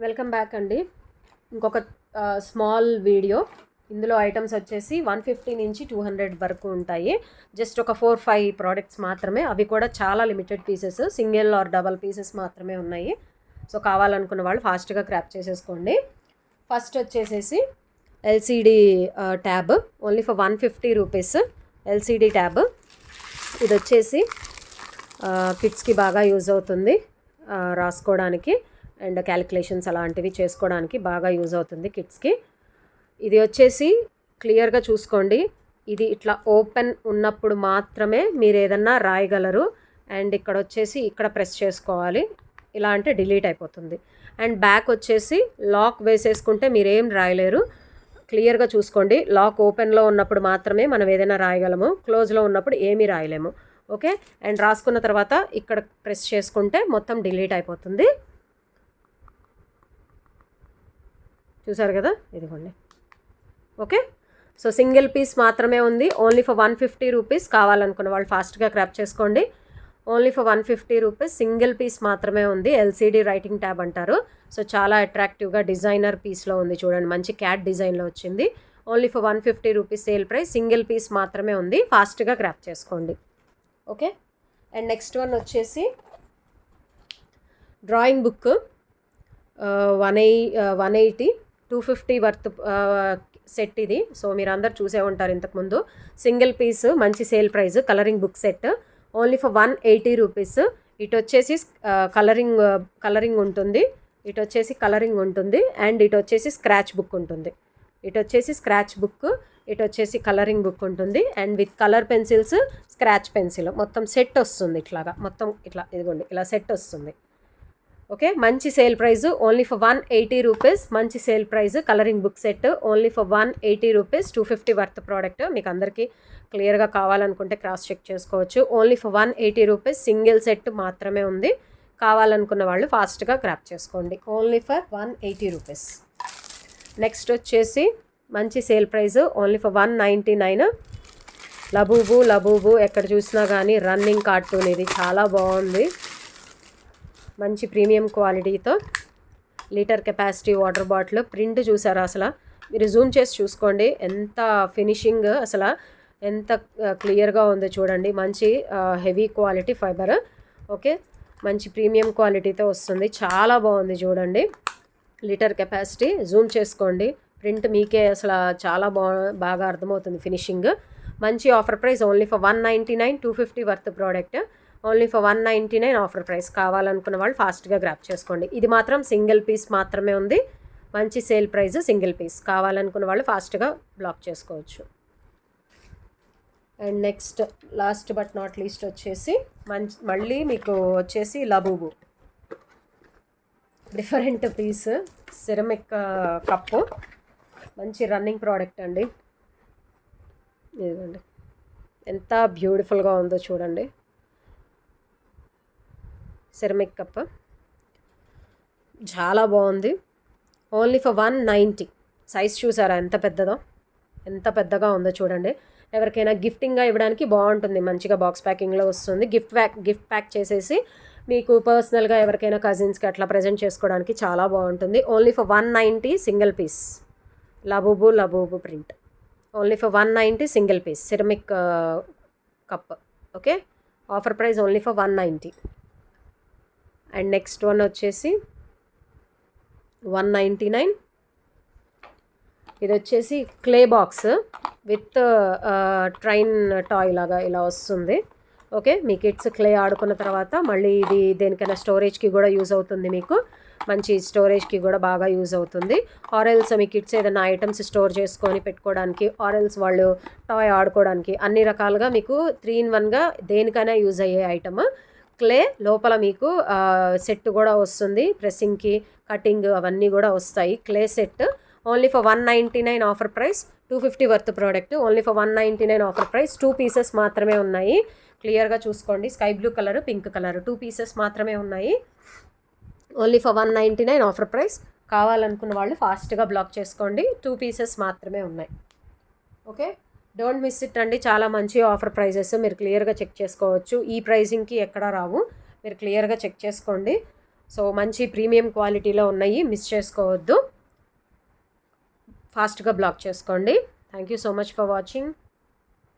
Welcome back అండి. ఇంకొక small video. ఇందులో ఐటమ్స్ వచ్చేసి 150 నుంచి 200 వరకు ఉంటాయి. జస్ట్ ఒక 4-5 ప్రోడక్ట్స్ మాత్రమే, అవి కూడా చాలా limited pieces, single or double pieces మాత్రమే ఉన్నాయి. సో కావాలనుకున్న వాళ్ళు ఫాస్ట్గా క్రాప్ చేసేసుకోండి. ఫస్ట్ వచ్చేసేసి LCD tab, only for 150 rupees. LCD tab ఇది వచ్చేసి కిడ్స్కి బాగా యూజ్ అవుతుంది, రాసుకోవడానికి అండ్ క్యాలిక్యులేషన్స్ అలాంటివి చేసుకోవడానికి బాగా యూజ్ అవుతుంది కిడ్స్కి. ఇది వచ్చేసి క్లియర్గా చూసుకోండి, ఇది ఇట్లా ఓపెన్ ఉన్నప్పుడు మాత్రమే మీరు ఏదన్నా రాయగలరు. అండ్ ఇక్కడ వచ్చేసి ఇక్కడ ప్రెస్ చేసుకోవాలి, ఇలా అంటే డిలీట్ అయిపోతుంది. అండ్ బ్యాక్ వచ్చేసి లాక్ వేసేసుకుంటే మీరేం రాయలేరు. క్లియర్గా చూసుకోండి, లాక్ ఓపెన్లో ఉన్నప్పుడు మాత్రమే మనం ఏదైనా రాయగలము, క్లోజ్లో ఉన్నప్పుడు ఏమీ రాయలేము. ఓకే, అండ్ రాసుకున్న తర్వాత ఇక్కడ ప్రెస్ చేసుకుంటే మొత్తం డిలీట్ అయిపోతుంది. చూసారు కదా, ఇదిగోండి. ఓకే, సో సింగిల్ పీస్ మాత్రమే ఉంది, ఓన్లీ ఫర్ 150 రూపీస్. కావాలనుకున్న వాళ్ళు ఫాస్ట్గా క్రాప్ చేసుకోండి. Only for 150 rupees, single piece మాత్రమే ఉంది. ఎల్సిడి రైటింగ్ ట్యాబ్ అంటారు. సో చాలా అట్రాక్టివ్గా డిజైనర్ పీస్లో ఉంది, చూడండి, మంచి క్యాట్ డిజైన్లో వచ్చింది. Only for 150 rupees sale price, single piece మాత్రమే ఉంది. ఫాస్ట్గా క్రాప్ చేసుకోండి. ఓకే, అండ్ నెక్స్ట్ వన్ వచ్చేసి డ్రాయింగ్ బుక్, 180 250 వర్త్ సెట్ ఇది. సో మీరు అందరు చూసే ఉంటారు ఇంతకుముందు. సింగిల్ పీస్, మంచి sale price, colouring book set, only for 180 rupees. ఇటు వచ్చేసి కలరింగ్ ఉంటుంది, ఇటు వచ్చేసి కలరింగ్ ఉంటుంది, అండ్ ఇటు వచ్చేసి స్క్రాచ్ బుక్ ఉంటుంది. ఇటు వచ్చేసి స్క్రాచ్ బుక్, ఇటు వచ్చేసి కలరింగ్ బుక్ ఉంటుంది, and with colour pencils, scratch pencil, మొత్తం సెట్ వస్తుంది. ఇట్లాగా మొత్తం ఇట్లా, ఇదిగోండి, ఇలా సెట్ వస్తుంది. ఓకే, మంచి sale price, only for 180 rupees. మంచి sale price, colouring book set, only for 180 rupees. 250 worth product. మీకు అందరికీ క్లియర్గా కావాలనుకుంటే క్రాస్ చెక్ చేసుకోవచ్చు. Only for 180 rupees, single set మాత్రమే ఉంది. కావాలనుకున్న వాళ్ళు ఫాస్ట్గా క్రాప్ చేసుకోండి. Only for 180 rupees. నెక్స్ట్ వచ్చేసి మంచి సేల్ ప్రైస్, ఓన్లీ ఫర్ 199. లబూబు ఎక్కడ చూసినా కానీ రన్నింగ్ కార్టూన్, ఇది చాలా బాగుంది, మంచి ప్రీమియం క్వాలిటీతో, litre capacity water bottle. Print చూసారా, అసలు మీరు జూమ్ చేసి చూసుకోండి, ఎంత ఫినిషింగ్, అసలు ఎంత క్లియర్గా ఉందో చూడండి. మంచి హెవీ క్వాలిటీ ఫైబర్. ఓకే, మంచి ప్రీమియం క్వాలిటీతో వస్తుంది, చాలా బాగుంది చూడండి. లీటర్ కెపాసిటీ, జూమ్ చేసుకోండి, ప్రింట్ మీకే అసలు చాలా బాగా అర్థమవుతుంది ఫినిషింగ్. మంచి offer price, only for 199. 250 worth product, only for 199 offer price. కావాలనుకున్న వాళ్ళు ఫాస్ట్గా గ్రాప్ చేసుకోండి. ఇది మాత్రం సింగిల్ పీస్ మాత్రమే ఉంది, మంచి సేల్ ప్రైస్, సింగిల్ పీస్. కావాలనుకున్న వాళ్ళు ఫాస్ట్గా బ్లాక్ చేసుకోవచ్చు. And next last but not least వచ్చేసి మళ్ళీ మీకు వచ్చేసి లబూబు, డిఫరెంట్ పీస్, సిరమిక్ కప్పు, మంచి రన్నింగ్ ప్రోడక్ట్ అండి. ఇదిగోండి, ఎంత బ్యూటిఫుల్గా ఉందో చూడండి. సిరమిక్ కప్ చాలా బాగుంది, ఓన్లీ ఫర్ 190. సైజ్ చూసారా ఎంత పెద్దగా ఉందో చూడండి. ఎవరికైనా గిఫ్టింగ్గా ఇవ్వడానికి బాగుంటుంది, మంచిగా బాక్స్ ప్యాకింగ్లో వస్తుంది. గిఫ్ట్ ప్యాక్ చేసేసి మీకు పర్సనల్గా ఎవరికైనా కజిన్స్కి అట్లా ప్రజెంట్ చేసుకోవడానికి చాలా బాగుంటుంది. Only for 190 single piece. Labubu print, only for 190 single piece, ceramic cup. Okay, offer price only for 190. And next one వచ్చేసి 199. ఇది వచ్చేసి clay box with train toy లాగా ఇలా వస్తుంది. ఓకే, మీ కిడ్స్ క్లే ఆడుకున్న తర్వాత మళ్ళీ ఇది దేనికైనా స్టోరేజ్కి కూడా యూజ్ అవుతుంది, మీకు మంచి స్టోరేజ్కి కూడా బాగా యూజ్ అవుతుంది. ఆరెల్స్ మీ కిడ్స్ ఏదైనా ఐటమ్స్ స్టోర్ చేసుకొని పెట్టుకోవడానికి, ఆరెల్స్ వాళ్ళు టాయ్ ఆడుకోవడానికి, అన్ని రకాలుగా మీకు 3-in-1గా దేనికైనా యూజ్ అయ్యే ఐటమ్. క్లే లోపల మీకు సెట్ కూడా వస్తుంది, ప్రెస్సింగ్కి, కటింగ్ అవన్నీ కూడా వస్తాయి. Clay set, only for 199 offer price. 250 worth product, only for 199 offer price. 2 pieces మాత్రమే ఉన్నాయి, క్లియర్గా చూసుకోండి. Sky blue colour, pink colour, 2 pieces మాత్రమే ఉన్నాయి, ఓన్లీ ఫర్ 199 ఆఫర్ ప్రైస్. కావాలనుకున్న వాళ్ళు ఫాస్ట్గా బ్లాక్ చేసుకోండి, 2 పీసెస్ మాత్రమే ఉన్నాయి. ఓకే, డోంట్ మిస్ ఇట్ అండి, చాలా మంచి ఆఫర్ ప్రైజెస్, మీరు క్లియర్గా చెక్ చేసుకోవచ్చు. ఈ ప్రైజింగ్కి ఎక్కడా రావు, మీరు క్లియర్గా చెక్ చేసుకోండి. సో మంచి ప్రీమియం క్వాలిటీలో ఉన్నాయి, మిస్ చేసుకోవద్దు, ఫాస్ట్గా బ్లాక్ చేసుకోండి. Thank you so much for watching.